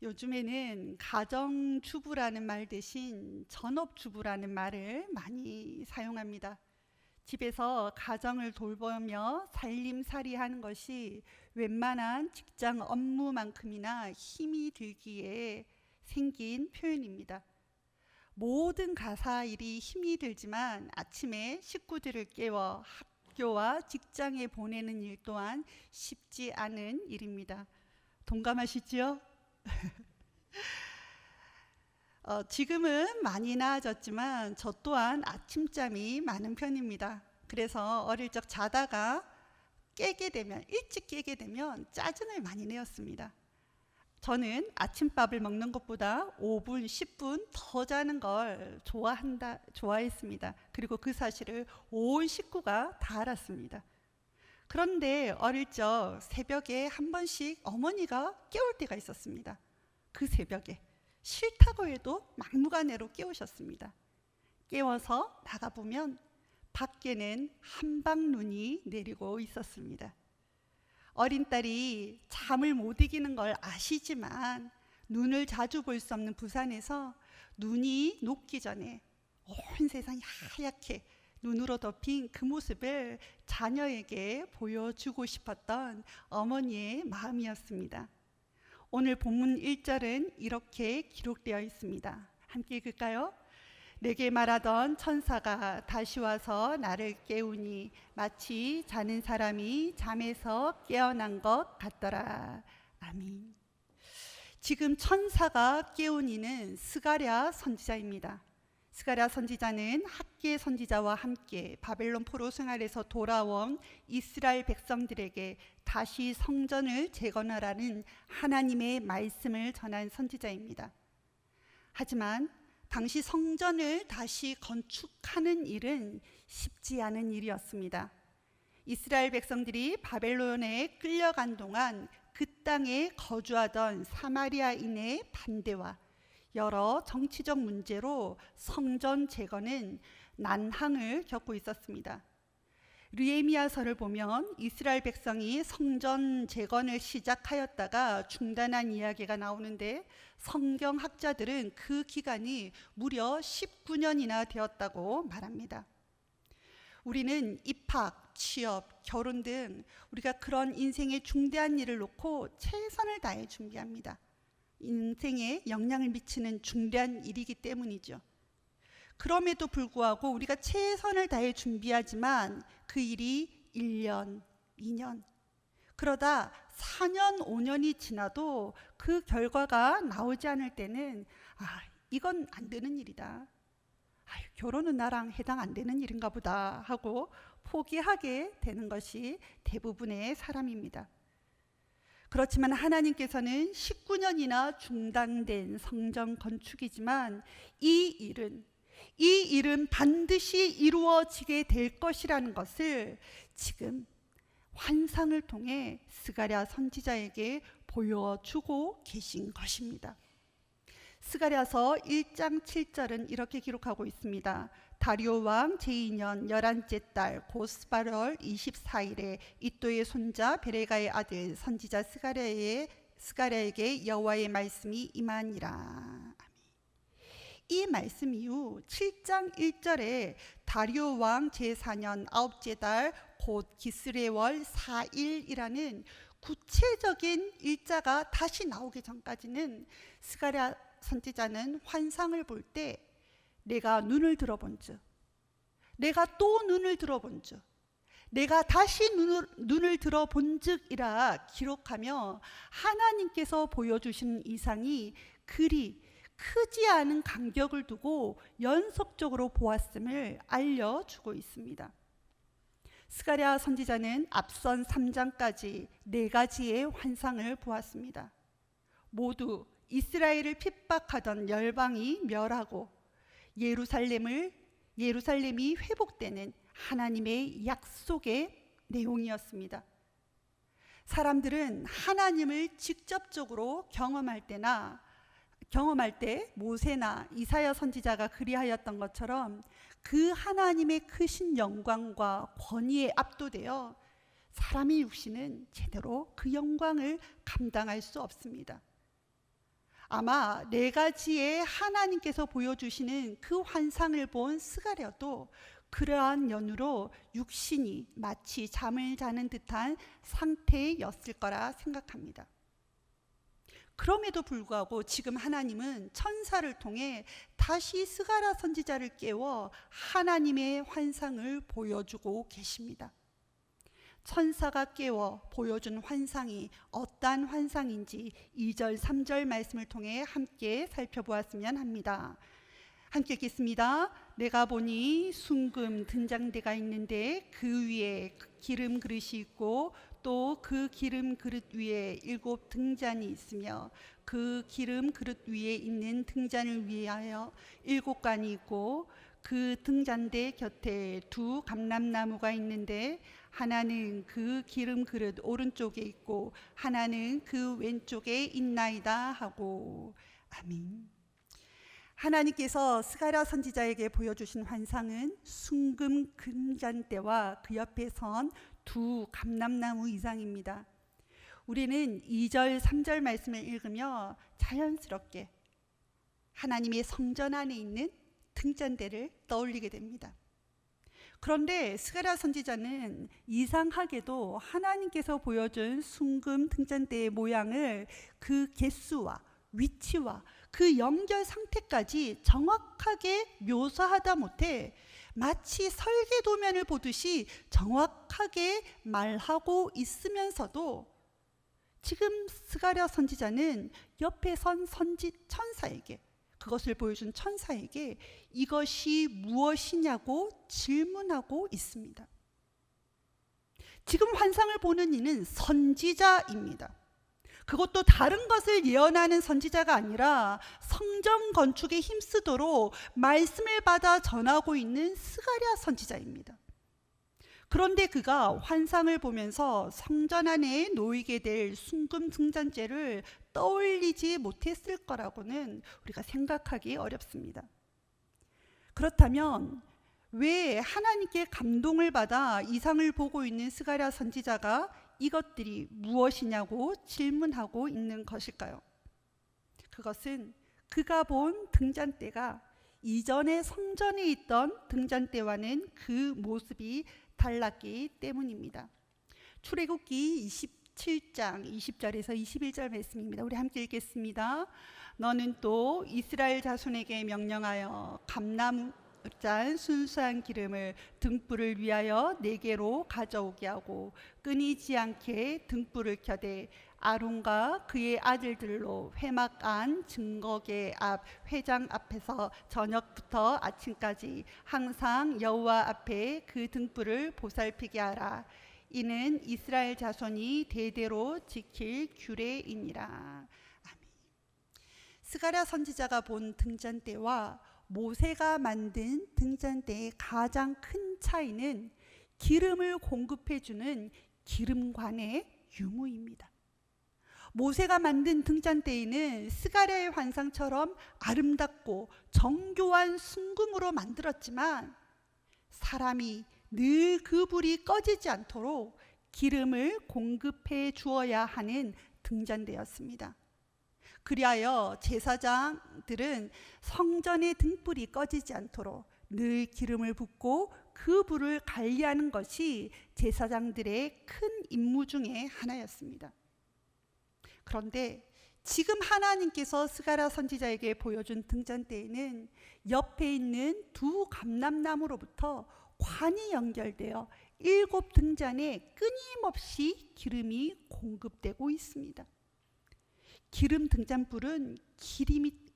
요즘에는 가정주부라는 말 대신 전업주부라는 말을 많이 사용합니다. 집에서 가정을 돌보며 살림살이하는 것이 웬만한 직장 업무만큼이나 힘이 들기에 생긴 표현입니다. 모든 가사 일이 힘이 들지만 아침에 식구들을 깨워 학교와 직장에 보내는 일 또한 쉽지 않은 일입니다. 동감하시지요? 지금은 많이 나아졌지만 저 또한 아침잠이 많은 편입니다. 그래서 어릴 적 자다가 일찍 깨게 되면 짜증을 많이 내었습니다. 저는 아침밥을 먹는 것보다 5분, 10분 더 자는 걸 좋아했습니다. 그리고 그 사실을 온 식구가 다 알았습니다. 그런데 어릴 적 새벽에 한 번씩 어머니가 깨울 때가 있었습니다. 그 새벽에 싫다고 해도 막무가내로 깨우셨습니다. 깨워서 나가보면 밖에는 한방눈이 내리고 있었습니다. 어린 딸이 잠을 못 이기는 걸 아시지만 눈을 자주 볼 수 없는 부산에서 눈이 녹기 전에 온 세상이 하얗게 눈으로 덮인 그 모습을 자녀에게 보여주고 싶었던 어머니의 마음이었습니다. 오늘 본문 1절은 이렇게 기록되어 있습니다. 함께 읽을까요? 내게 말하던 천사가 다시 와서 나를 깨우니 마치 자는 사람이 잠에서 깨어난 것 같더라. 아멘. 지금 천사가 깨운 이는 스가랴 선지자입니다. 스가랴 선지자는 학계 선지자와 함께 바벨론 포로 생활에서 돌아온 이스라엘 백성들에게 다시 성전을 재건하라는 하나님의 말씀을 전한 선지자입니다. 하지만 당시 성전을 다시 건축하는 일은 쉽지 않은 일이었습니다. 이스라엘 백성들이 바벨론에 끌려간 동안 그 땅에 거주하던 사마리아인의 반대와 여러 정치적 문제로 성전 재건은 난항을 겪고 있었습니다. 느헤미야서를 보면 이스라엘 백성이 성전 재건을 시작하였다가 중단한 이야기가 나오는데 성경학자들은 그 기간이 무려 19년이나 되었다고 말합니다. 우리는 입학, 취업, 결혼 등 우리가 그런 인생의 중대한 일을 놓고 최선을 다해 준비합니다. 인생에 영향을 미치는 중대한 일이기 때문이죠. 그럼에도 불구하고 우리가 최선을 다해 준비하지만 그 일이 1년, 2년, 그러다 4년, 5년이 지나도 그 결과가 나오지 않을 때는 이건 안 되는 일이다. 결혼은 나랑 해당 안 되는 일인가 보다 하고 포기하게 되는 것이 대부분의 사람입니다. 그렇지만 하나님께서는 19년이나 중단된 성전 건축이지만 이 일은 반드시 이루어지게 될 것이라는 것을 지금 환상을 통해 스가랴 선지자에게 보여주고 계신 것입니다. 스가랴서 1장 7절은 이렇게 기록하고 있습니다. 다리오 왕 제2년 11째 달 고스바럴 24일에 이또의 손자 베레가의 아들 선지자 스가랴에게 여호와의 말씀이 임하니라. 이 말씀 이후 7장 1절에 다리오 왕 제4년 9째 달 곧 기스레월 4일이라는 구체적인 일자가 다시 나오기 전까지는 스가랴 선지자는 환상을 볼 때 내가 눈을 들어본 즉, 내가 또 눈을 들어본 즉, 내가 다시 눈을 들어본 즉이라 기록하며 하나님께서 보여주신 이상이 그리 크지 않은 간격을 두고 연속적으로 보았음을 알려주고 있습니다. 스가랴 선지자는 앞선 3장까지 4가지의 환상을 보았습니다. 모두 이스라엘을 핍박하던 열방이 멸하고 예루살렘이 회복되는 하나님의 약속의 내용이었습니다. 사람들은 하나님을 직접적으로 경험할 때 모세나 이사야 선지자가 그리하였던 것처럼 그 하나님의 크신 영광과 권위에 압도되어 사람의 육신은 제대로 그 영광을 감당할 수 없습니다. 아마 네 가지의 하나님께서 보여주시는 그 환상을 본 스가랴도 그러한 연유로 육신이 마치 잠을 자는 듯한 상태였을 거라 생각합니다. 그럼에도 불구하고 지금 하나님은 천사를 통해 다시 스가랴 선지자를 깨워 하나님의 환상을 보여주고 계십니다. 천사가 깨워 보여준 환상이 어떠한 환상인지 2절 3절 말씀을 통해 함께 살펴보았으면 합니다. 함께 읽겠습니다. 내가 보니 순금 등잔대가 있는데 그 위에 기름 그릇이 있고 또 그 기름 그릇 위에 7 등잔이 있으며 그 기름 그릇 위에 있는 등잔을 위하여 7관이 있고 그 등잔대 곁에 2 감람나무가 있는데 하나는 그 기름 그릇 오른쪽에 있고 하나는 그 왼쪽에 있나이다 하고. 아멘. 하나님께서 스가랴 선지자에게 보여주신 환상은 순금 금잔대와 그 옆에 선 2 감람나무 이상입니다. 우리는 2절 3절 말씀을 읽으며 자연스럽게 하나님의 성전 안에 있는 등잔대를 떠올리게 됩니다. 그런데 스가랴 선지자는 이상하게도 하나님께서 보여준 순금 등잔대의 모양을 그 개수와 위치와 그 연결 상태까지 정확하게 묘사하다 못해 마치 설계도면을 보듯이 정확하게 말하고 있으면서도 지금 스가랴 선지자는 옆에 선 천사에게, 그것을 보여준 천사에게 이것이 무엇이냐고 질문하고 있습니다. 지금 환상을 보는 이는 선지자입니다. 그것도 다른 것을 예언하는 선지자가 아니라 성전 건축에 힘쓰도록 말씀을 받아 전하고 있는 스가랴 선지자입니다. 그런데 그가 환상을 보면서 성전 안에 놓이게 될 순금 등잔대를 떠올리지 못했을 거라고는 우리가 생각하기 어렵습니다. 그렇다면 왜 하나님께 감동을 받아 이상을 보고 있는 스가랴 선지자가 이것들이 무엇이냐고 질문하고 있는 것일까요? 그것은 그가 본 등잔대가 이전에 성전에 있던 등잔대와는 그 모습이 달랐기 때문입니다. 출애굽기 27장 20절에서 21절 말씀입니다. 우리 함께 읽겠습니다. 너는 또 이스라엘 자손에게 명령하여 감나무 짠 순수한 기름을 등불을 위하여 4개로 가져오게 하고 끊이지 않게 등불을 켜되 아론과 그의 아들들로 회막 안 증거계 앞 회장 앞에서 저녁부터 아침까지 항상 여호와 앞에 그 등불을 보살피게 하라. 이는 이스라엘 자손이 대대로 지킬 규례이니라. 아멘. 스가랴 선지자가 본 등잔대와 모세가 만든 등잔대의 가장 큰 차이는 기름을 공급해주는 기름관의 유무입니다. 모세가 만든 등잔대에는 스가랴의 환상처럼 아름답고 정교한 순금으로 만들었지만 사람이 늘 그 불이 꺼지지 않도록 기름을 공급해 주어야 하는 등잔대였습니다. 그리하여 제사장들은 성전의 등불이 꺼지지 않도록 늘 기름을 붓고 그 불을 관리하는 것이 제사장들의 큰 임무 중에 하나였습니다. 그런데 지금 하나님께서 스가랴 선지자에게 보여준 등잔대에는 옆에 있는 2 감람나무로부터 관이 연결되어 7 등잔에 끊임없이 기름이 공급되고 있습니다. 기름 등잔불은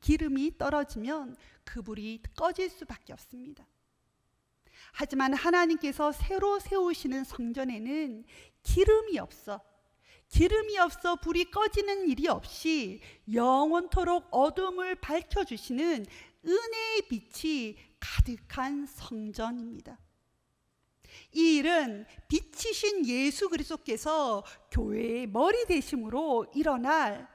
기름이 떨어지면 그 불이 꺼질 수밖에 없습니다. 하지만 하나님께서 새로 세우시는 성전에는 기름이 없어 불이 꺼지는 일이 없이 영원토록 어둠을 밝혀주시는 은혜의 빛이 가득한 성전입니다. 이 일은 빛이신 예수 그리스도께서 교회의 머리 되심으로 일어날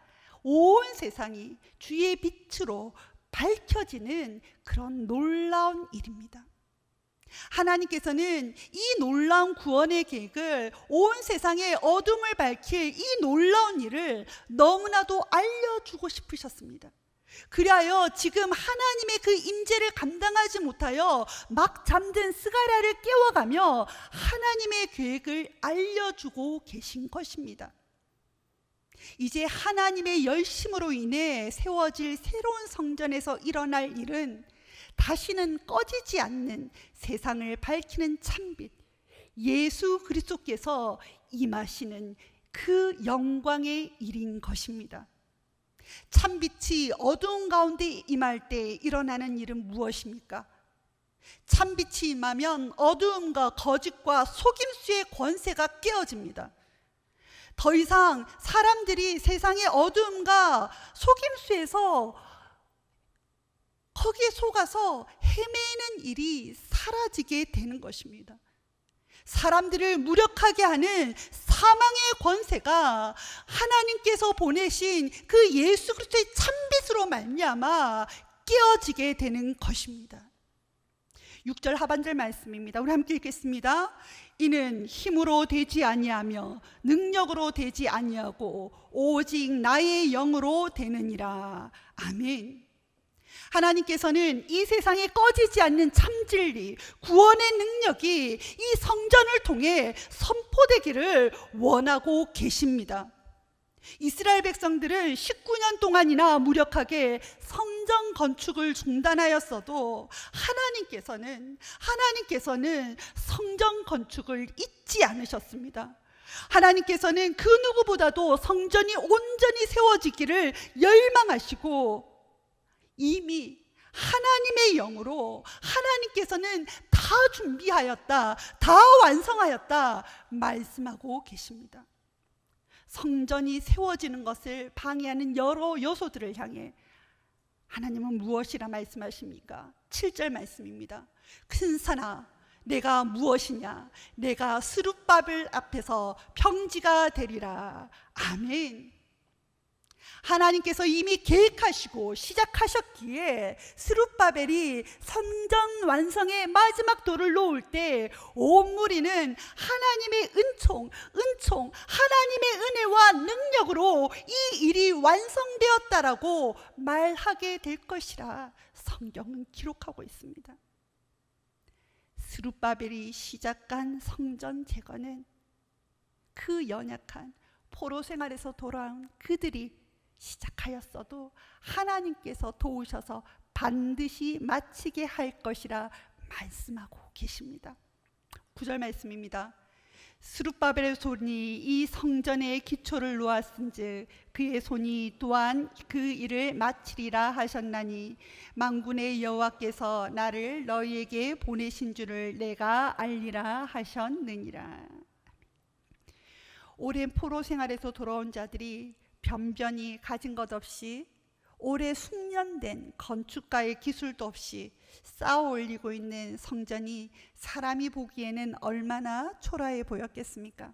온 세상이 주의 빛으로 밝혀지는 그런 놀라운 일입니다. 하나님께서는 이 놀라운 구원의 계획을, 온 세상에 어둠을 밝힐 이 놀라운 일을 너무나도 알려주고 싶으셨습니다. 그리하여 지금 하나님의 그 임재를 감당하지 못하여 막 잠든 스가랴를 깨워가며 하나님의 계획을 알려주고 계신 것입니다. 이제 하나님의 열심으로 인해 세워질 새로운 성전에서 일어날 일은 다시는 꺼지지 않는 세상을 밝히는 참빛, 예수 그리스도께서 임하시는 그 영광의 일인 것입니다. 참빛이 어두운 가운데 임할 때 일어나는 일은 무엇입니까? 참빛이 임하면 어두움과 거짓과 속임수의 권세가 깨어집니다. 더 이상 사람들이 세상의 어두움과 속임수에서 거기에 속아서 헤매는 일이 사라지게 되는 것입니다. 사람들을 무력하게 하는 사망의 권세가 하나님께서 보내신 그 예수 그리스도의 참빛으로 말미암아 깨어지게 되는 것입니다. 6절 하반절 말씀입니다. 우리 함께 읽겠습니다. 이는 힘으로 되지 아니하며 능력으로 되지 아니하고 오직 나의 영으로 되느니라. 아멘. 하나님께서는 이 세상에 꺼지지 않는 참진리, 구원의 능력이 이 성전을 통해 선포되기를 원하고 계십니다. 이스라엘 백성들은 19년 동안이나 무력하게 성전 건축을 중단하였어도 하나님께서는 성전 건축을 잊지 않으셨습니다. 하나님께서는 그 누구보다도 성전이 온전히 세워지기를 열망하시고 이미 하나님의 영으로 하나님께서는 다 준비하였다, 다 완성하였다 말씀하고 계십니다. 성전이 세워지는 것을 방해하는 여러 요소들을 향해 하나님은 무엇이라 말씀하십니까? 7절 말씀입니다. 큰 산아, 내가 무엇이냐? 내가 스룹바벨 앞에서 평지가 되리라. 아멘. 하나님께서 이미 계획하시고 시작하셨기에 스룹바벨이 성전 완성의 마지막 돌을 놓을 때 온 무리는 하나님의 은총, 하나님의 은혜와 능력으로 이 일이 완성되었다라고 말하게 될 것이라 성경은 기록하고 있습니다. 스룹바벨이 시작한 성전 재건은 그 연약한 포로 생활에서 돌아온 그들이 시작하였어도 하나님께서 도우셔서 반드시 마치게 할 것이라 말씀하고 계십니다. 9절 말씀입니다. 스룹바벨의 손이 이 성전의 기초를 놓았은즉 그의 손이 또한 그 일을 마치리라 하셨나니 만군의 여호와께서 나를 너희에게 보내신 줄을 내가 알리라 하셨느니라. 오랜 포로 생활에서 돌아온 자들이 변변히 가진 것 없이 오래 숙련된 건축가의 기술도 없이 쌓아 올리고 있는 성전이 사람이 보기에는 얼마나 초라해 보였겠습니까?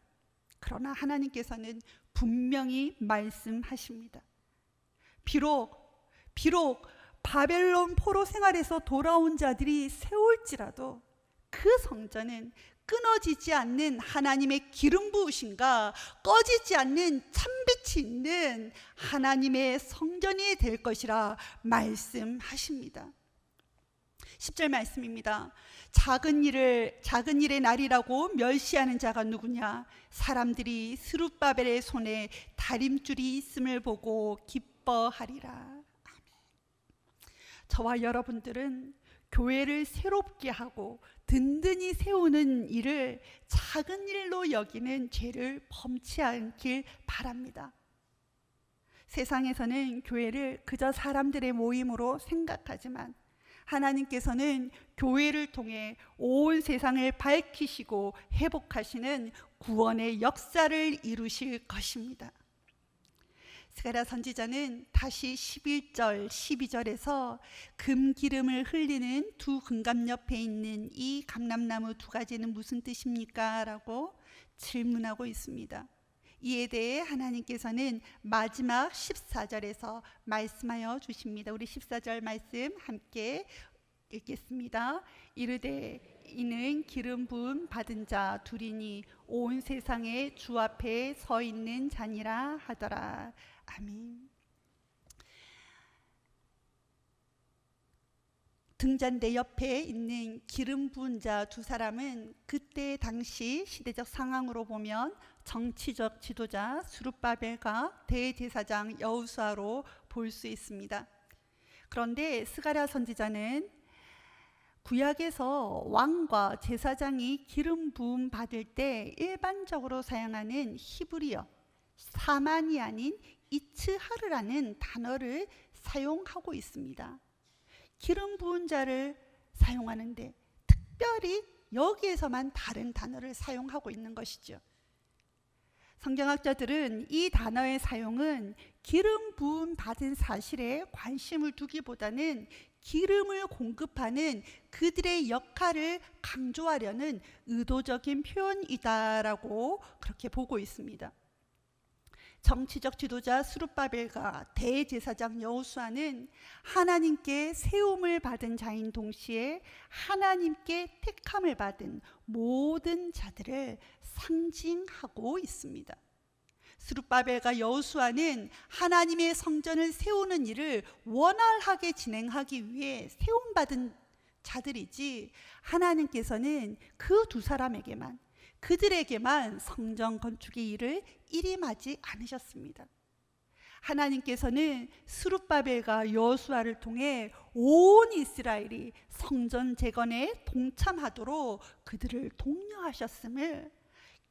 그러나 하나님께서는 분명히 말씀하십니다. 비록 바벨론 포로 생활에서 돌아온 자들이 세울지라도 그 성전은 끊어지지 않는 하나님의 기름 부으심과 꺼지지 않는 참빛이 있는 하나님의 성전이 될 것이라 말씀하십니다. 10절 말씀입니다. 작은 일의 날이라고 멸시하는 자가 누구냐? 사람들이 스룹바벨의 손에 다림줄이 있음을 보고 기뻐하리라. 아멘. 저와 여러분들은 교회를 새롭게 하고 든든히 세우는 일을 작은 일로 여기는 죄를 범치 않길 바랍니다. 세상에서는 교회를 그저 사람들의 모임으로 생각하지만 하나님께서는 교회를 통해 온 세상을 밝히시고 회복하시는 구원의 역사를 이루실 것입니다. 스가랴 선지자는 다시 11절, 12절에서 금기름을 흘리는 두 금감 옆에 있는 이 감람나무 두 가지는 무슨 뜻입니까? 라고 질문하고 있습니다. 이에 대해 하나님께서는 마지막 14절에서 말씀하여 주십니다. 우리 14절 말씀 함께 읽겠습니다. 이르되 이는 기름 부음 받은 자 둘이니 온 세상에 주 앞에 서 있는 자니라 하더라. 아멘. 등잔대 옆에 있는 기름 부은 자 두 사람은 그때 당시 시대적 상황으로 보면 정치적 지도자 스룹바벨과 대제사장 여호수아로 볼 수 있습니다. 그런데 스가랴 선지자는 구약에서 왕과 제사장이 기름 부음 받을 때 일반적으로 사용하는 히브리어 사만이 아닌 이츠하르라는 단어를 사용하고 있습니다. 기름 부은 자를 사용하는데 특별히 여기에서만 다른 단어를 사용하고 있는 것이죠. 성경학자들은 이 단어의 사용은 기름 부음 받은 사실에 관심을 두기보다는 기름을 공급하는 그들의 역할을 강조하려는 의도적인 표현이다라고 그렇게 보고 있습니다. 정치적 지도자 스룹바벨과 대제사장 여호수아는 하나님께 세움을 받은 자인 동시에 하나님께 택함을 받은 모든 자들을 상징하고 있습니다. 스룹바벨과 여호수아는 하나님의 성전을 세우는 일을 원활하게 진행하기 위해 세움받은 자들이지, 하나님께서는 그 두 사람에게만, 그들에게만 성전 건축의 일을 일임하지 않으셨습니다. 하나님께서는 스룹바벨과 여호수아를 통해 온 이스라엘이 성전 재건에 동참하도록 그들을 독려하셨음을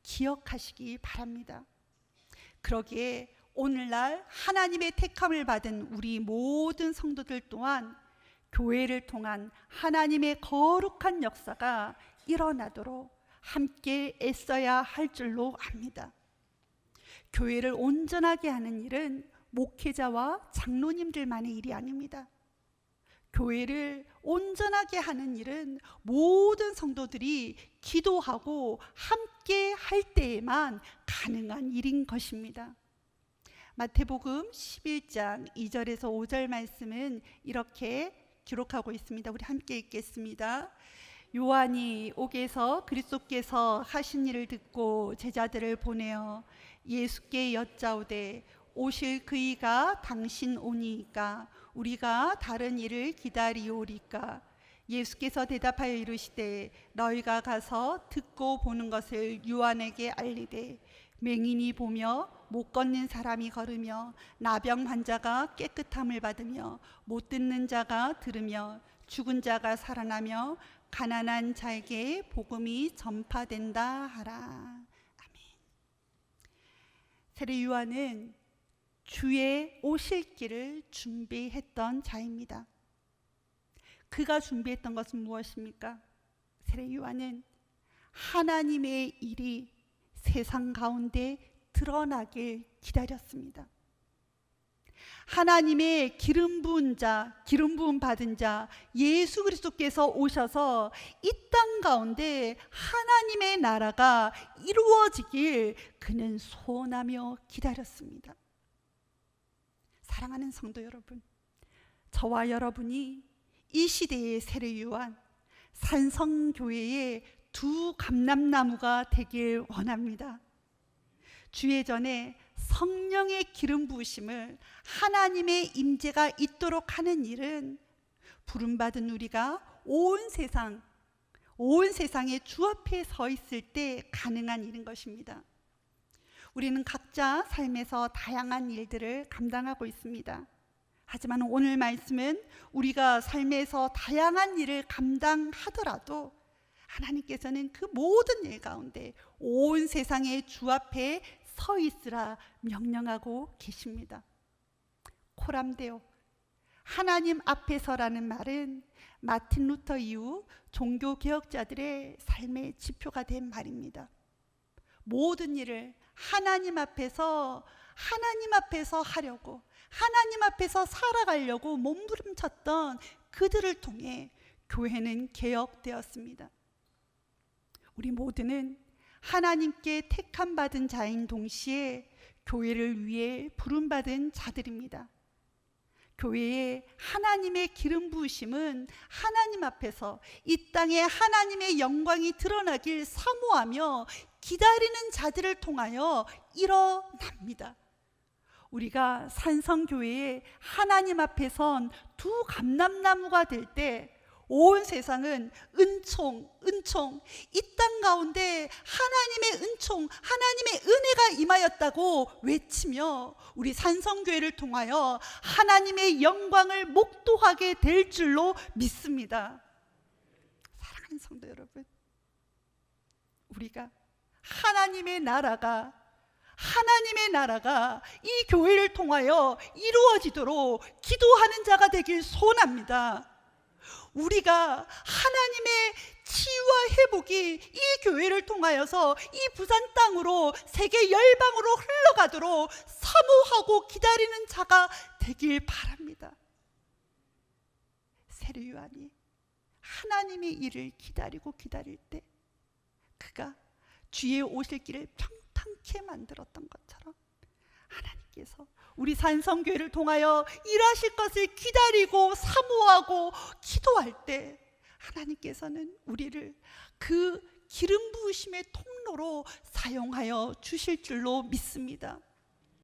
기억하시기 바랍니다. 그러기에 오늘날 하나님의 택함을 받은 우리 모든 성도들 또한 교회를 통한 하나님의 거룩한 역사가 일어나도록 함께 애써야 할 줄로 압니다. 교회를 온전하게 하는 일은 목회자와 장로님들만의 일이 아닙니다. 교회를 온전하게 하는 일은 모든 성도들이 기도하고 함께 할 때에만 가능한 일인 것입니다. 마태복음 11장 2절에서 5절 말씀은 이렇게 기록하고 있습니다. 우리 함께 읽겠습니다. 요한이 옥에서 그리스도께서 하신 일을 듣고 제자들을 보내어 예수께 여짜오되 오실 그이가 당신 오니이까 우리가 다른 일을 기다리오리까? 예수께서 대답하여 이르시되 너희가 가서 듣고 보는 것을 요한에게 알리되 맹인이 보며 못 걷는 사람이 걸으며 나병 환자가 깨끗함을 받으며 못 듣는 자가 들으며 죽은 자가 살아나며 가난한 자에게 복음이 전파된다 하라. 아멘. 세례 요한은 주의 오실 길을 준비했던 자입니다. 그가 준비했던 것은 무엇입니까? 세례 요한은 하나님의 일이 세상 가운데 드러나길 기다렸습니다. 하나님의 기름 부은 자, 기름 부음 받은 자 예수 그리스도께서 오셔서 이 땅 가운데 하나님의 나라가 이루어지길 그는 소원하며 기다렸습니다. 사랑하는 성도 여러분, 저와 여러분이 이 시대의 세례 요한, 산성교회의 두 감람나무가 되길 원합니다. 주의 전에 성령의 기름 부으심을 하나님의 임재가 있도록 하는 일은 부름받은 우리가 온 세상에 주 앞에 서 있을 때 가능한 일인 것입니다. 우리는 각자 삶에서 다양한 일들을 감당하고 있습니다. 하지만 오늘 말씀은 우리가 삶에서 다양한 일을 감당하더라도 하나님께서는 그 모든 일 가운데 온 세상의 주 앞에 서 있으라 명령하고 계십니다. 코람데오, 하나님 앞에 서라는 말은 마틴 루터 이후 종교개혁자들의 삶의 지표가 된 말입니다. 모든 일을 하나님 앞에서 하려고, 하나님 앞에서 살아가려고 몸부림쳤던 그들을 통해 교회는 개혁되었습니다. 우리 모두는 하나님께 택함 받은 자인 동시에 교회를 위해 부름받은 자들입니다. 교회의 하나님의 기름 부으심은 하나님 앞에서 이 땅에 하나님의 영광이 드러나길 사모하며 기다리는 자들을 통하여 일어납니다. 우리가 산성교회에 하나님 앞에 선 두 감람나무가 될 때 온 세상은 은총, 이 땅 가운데 하나님의 은총, 하나님의 은혜가 임하였다고 외치며 우리 산성교회를 통하여 하나님의 영광을 목도하게 될 줄로 믿습니다. 사랑하는 성도 여러분, 우리가 하나님의 나라가 이 교회를 통하여 이루어지도록 기도하는 자가 되길 소원합니다. 우리가 하나님의 치유와 회복이 이 교회를 통하여서 이 부산 땅으로 세계 열방으로 흘러가도록 사모하고 기다리는 자가 되길 바랍니다. 세례 요한이 하나님의 일을 기다릴 때 그가 주의 오실 길을 평탄케 만들었던 것처럼 하나님께서 우리 산성교회를 통하여 일하실 것을 기다리고 사모하고 기도할 때 하나님께서는 우리를 그 기름 부으심의 통로로 사용하여 주실 줄로 믿습니다.